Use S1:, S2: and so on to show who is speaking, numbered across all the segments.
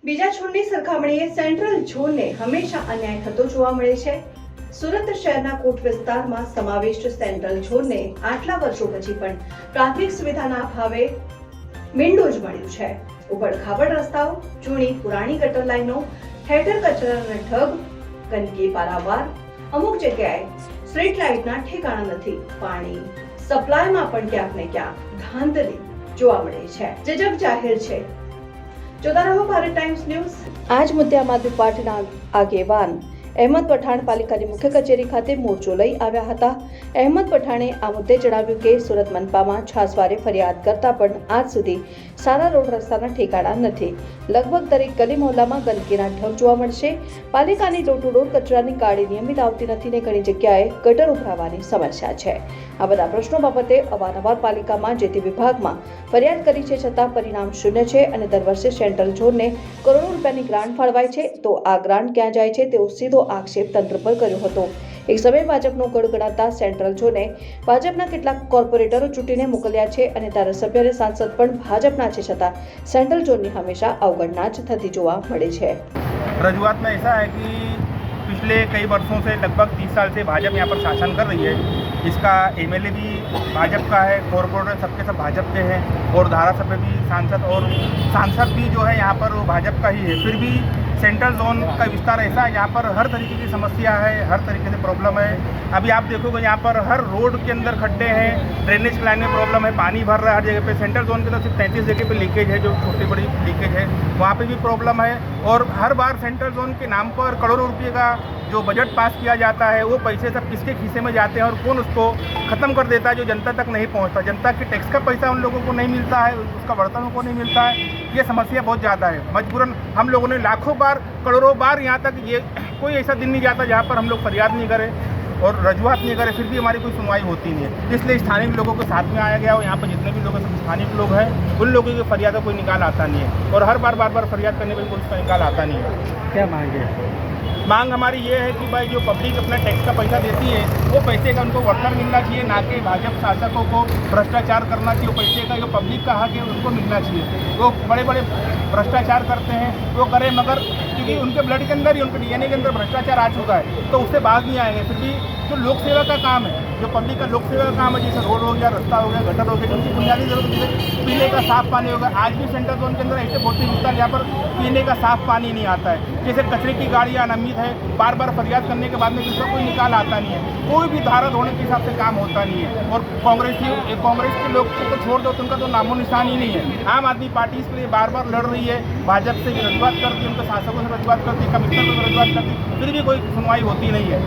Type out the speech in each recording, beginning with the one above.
S1: બીજા ઝોનની સરખામણીએ સેન્ટ્રલ ઝોનને હંમેશા અન્યાય થતો જોવા મળે છે। સુરત શહેરના કોટ વિસ્તારમાં સમાવિષ્ટ સેન્ટ્રલ ઝોનને આટલા વર્ષો પછી પણ પ્રાથમિક સુવિધાના અભાવે મીંડું જ મળ્યું છે। ઉબડ-ખાબડ રસ્તાઓ, જૂની પુરાણી ગટર લાઈનો, ઠેર કચરાના ઢગ, ગંદકી પારાવાર, અમુક જગ્યાએ સ્ટ્રીટ લાઇટના ઠેકાણા નથી। પાણી સપ્લાયમાં પણ ક્યાંક ને ક્યાંક ધાંધલી જોવા મળે છે, જે જગ જાહેર છે। જોતા રહો ભારત ટાઈમ્સ ન્યૂઝ। આજ મુદ્દે આમ આદમી પાર્ટીના આગેવાન અહેમદ પઠાણ પાલિકાની મુખ્ય કચેરી ખાતે મોરચો લઈ આવ્યા હતા। અહેમદ પઠાણે આ મુદ્દે જણાવ્યું કે સુરત મનપામાં છાસવારે ફરિયાદ કરતા પણ આજ સુધી સારા રોડ રસ્તાના ઠેકાણા નથી। લગભગ દરેક ગલી મહોલ્લામાં ગંદકીના ઢગ જોવા મળશે। પાલિકાની ડોર ટુ ડોર કચરાની ગાડી નિયમિત આવતી નથી ને ઘણી જગ્યાએ ગટર ઉભરાવાની સમસ્યા છે। આ બધા પ્રશ્નો બાબતે અવારનવાર પાલિકામાં જે તે વિભાગમાં ફરિયાદ કરી છે, છતાં પરિણામ શૂન્ય છે અને દર વર્ષે સેન્ટ્રલ ઝોનને કરોડો રૂપિયાની ગ્રાન્ટ ફાળવાય છે, તો આ ગ્રાન્ટ ક્યાં જાય છે તેવો સીધો આક્ષેપ તંત્ર પર કર્યો હતો। એક સમયે ભાજપનો ગઢ ગણાતા સેન્ટ્રલ ઝોને ભાજપના કેટલાક કોર્પોરેટરો ચૂંટીને મોકલ્યા છે અને ધારાસભ્ય અને સાંસદ પણ ભાજપના છે, છતાં સેન્ટ્રલ ઝોનની हमेशा अवगणना थती जोवा मळे छे।
S2: रजूआत में ऐसा है कि पिछले कई वर्षों से लगभग 30 साल से भाजपा यहाँ पर शासन कर रही है। इसका एमएलए भी भाजपा का है, कॉर्पोरेटर सबके सब भाजपा के हैं और धारासभ्य भी सांसद भी जो है यहाँ पर वो भाजपा का ही है। फिर भी सेंट्रल जोन का विस्तार ऐसा है यहाँ पर हर तरीके की समस्या है, हर तरीके से प्रॉब्लम है। अभी आप देखोगे यहाँ पर हर रोड के अंदर खड्डे हैं, ड्रेनेज लाइन में प्रॉब्लम है, पानी भर रहा है हर जगह पे। सेंट्रल जोन के तो सिर्फ 33 जगह पे लीकेज है, जो छोटी बड़ी लीकेज है वहाँ पे भी प्रॉब्लम है। और हर बार सेंट्रल जोन के नाम पर करोड़ों रुपये का जो बजट पास किया जाता है, वो पैसे सब किसके खीसे में जाते हैं और कौन उसको ख़त्म कर देता है, जो जनता तक नहीं पहुँचता। जनता के टैक्स का पैसा उन लोगों को नहीं मिलता है, उसका बर्तन को नहीं मिलता है। ये समस्या बहुत ज़्यादा है। मजबूरन हम लोगों ने लाखों बार, करोड़ों बार यहाँ तक ये कोई ऐसा दिन नहीं जाता जहाँ पर हम लोग फरियाद नहीं करें और रजूआत नहीं करें, फिर भी हमारी कोई सुनवाई होती नहीं है। इसलिए स्थानीय लोगों के साथ में आया गया और यहाँ पर जितने भी लोग स्थानीय लोग हैं उन लोगों की फरियाद का कोई निकाल आता नहीं है और हर बार फरियाद करने पर कोई उसका निकाल आता नहीं है।
S3: क्या मांगे?
S2: मांग हमारी ये है कि भाई जो पब्लिक अपना टैक्स का पैसा देती है वो पैसे का उनको वर्तर मिलना चाहिए, ना कि भाजपा शासकों को भ्रष्टाचार करना चाहिए। वो पैसे का जो पब्लिक का हक है उनको मिलना चाहिए। वो बड़े बड़े भ्रष्टाचार करते हैं, वो करें, मगर क्योंकि उनके ब्लड के अंदर ही, उनके डीएनए के अंदर भ्रष्टाचार आ चुका है तो उससे बाहर नहीं आएंगे। फिर भी जो लोक सेवा का काम है, जो पब्लिक का लोक सेवा का काम है, जैसे रोड हो गया, रास्ता हो गया, गटर हो गया, जिनकी बुनियादी जरूरत जैसे पीने का साफ पानी होगा। आज भी सेंट्रल जोन के अंदर ऐसे बहुत से विस्तार जहाँ पर पीने का साफ पानी नहीं आता है। जैसे कचरे की गाड़ियाँ अनियमित है, बार फरियाद करने के बाद में जिसका कोई निकाल आता नहीं है, कोई भी धारा धोने के हिसाब से काम होता नहीं है। और कांग्रेस के लोग को छोड़ दो तो उनका तो नामो निशान ही नहीं है। आम आदमी पार्टी इसके लिए बार लड़ रही है, भाजपा से भी रजूआत करती है, उनके शासकों से रजूआत करती है, कमिश्नर को रजूआत करती है, फिर भी कोई सुनवाई होती नहीं है।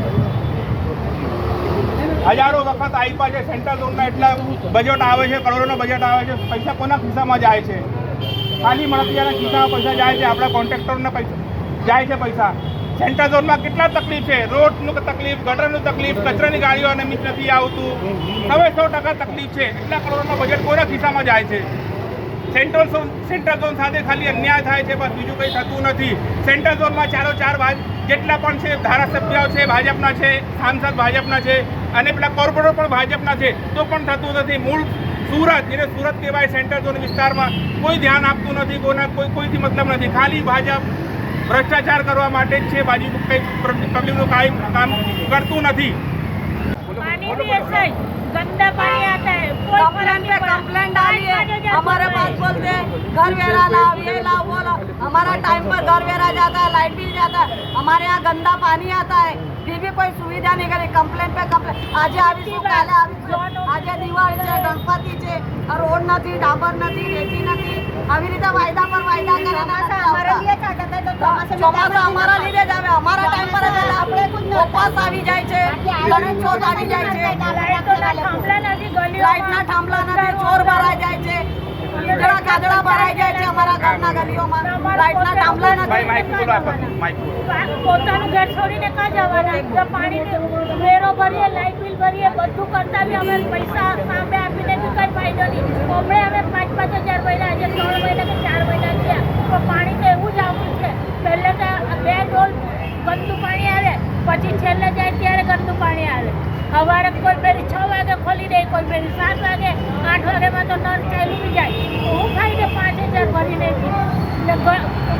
S2: हजारों वखत आई पाछे सेंट्रल जोन एटला बजट आवे छे, करोड़ों बजट आवे छे, पैसा कोना खिस्सामां जाय छे? खाली मणतियाना खिस्सामां पैसा जाय छे, आपણા કોન્ટ્રાક્ટરોના पैसा जाय छे। पैसा सेंट्रल जोन में कितना तकलीफ है, रोडનું तकलीफ, गटरનું तकलीफ, कचराની ગાડીઓ અનિયમિત નથી આવતું, હવે 100% તકલીફ છે। એટલા કરોડોનો બજેટ કોના ખિસ્સામાં જાય છે? સેન્ટ્રલ ઝોન સાથે ખાલી અન્યાય થાય છે, બસ બીજું કંઈ થતું નથી। સેન્ટ્રલ ઝોનમાં ચારો ચાર જેટલા પણ છે ધારાસભ્યો છે ભાજપના છે, સાંસદ ભાજપના છે અને પેલા કોર્પોરેટર પણ ભાજપના છે, તો પણ થતું નથી। મૂળ સુરત, જેને સુરત કહેવાય, સેન્ટ્રલ ઝોન વિસ્તારમાં કોઈ ધ્યાન આપતું નથી, કોઈથી मतलब નથી। ખાલી ભાજપ ભ્રષ્ટાચાર કરવા માટે જ છે, બાજુ કંઈ પબ્લિકનું કાંઈ કામ કરતું નથી।
S4: पानी भी ऐसा ही गंदा पानी आता है, कोई
S5: कंप्लेंट डाली है, हमारे पास बोलते हैं घर वेरा लाओ, ये लाओ, वो लाओ। हमारा टाइम पर घर वेरा जाता है, लाइट बिल जाता है, हमारे यहाँ गंदा पानी आता है, फिर भी कोई सुविधा नहीं करी। कंप्लेंट पे कंप्लेंट आज આજે દિવાળી છે, ગણપતિ છે, રોડ નથી, ડાબર નથી, રેતી નથી, આવી રીતે વાયદા પર વાયદા ચોમાસા અમારા લીધે જ આવે। અમારા ટાઈમ પર આપણે ઉપવાસ આવી જાય છે, ગણેશ ચોથ આવી જાય છે, લાઇટના થાંભલા નથી, ચોર ભરાઈ જાય છે, કાદડા ભરાઈ જાય છે અમારા ઘરના ગલીઓમાં, લાઇટના થાંભલા નથી।
S4: પોતાનું ઘર છોડીને કાં જવાના? પાણી વેરો ભરીએ, લાઇટ બિલ ભરીએ, બધું કરતા બી અમે પૈસા સામે આપીને બી કંઈ ફાયદો નહીં। હમણાં અમે 5-5 હજાર મહિના, આજે 3 મહિના કે 4 મહિના થયા, તો પાણી તો એવું જ આવતું છે। પહેલે તો 2 ડોલ ગંદુ પાણી આવે, પછી છેલ્લે જાય ત્યારે ગંદુ પાણી આવે। સવારે કોઈ ફેરી 6 વાગે ખોલી દે, કોઈ ફેરી 7 વાગે, 8 વાગ્યામાં તો નળ ચાલુ જાય। હું ખાઈને 5000 ભરીને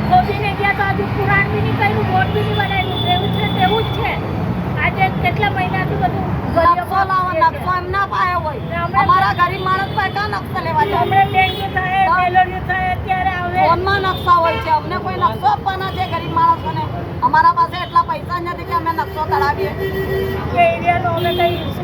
S4: ખોદીને
S5: આ ગરીબ માણસ પાસે કા નકશા લેવા જાય?
S4: હમણે ડેન્ગ્યુ થાય મેલેરિયા થાય ત્યારે આવે
S5: ફોનમાં નકશા હોય છે, અમને કોઈ નકશો આપવાના છે ગરીબ માણસોને? અમારા પાસે એટલા પૈસા નથી કે અમે નકશો કઢાવીએ.
S4: કે એરિયાનો અમે કઈ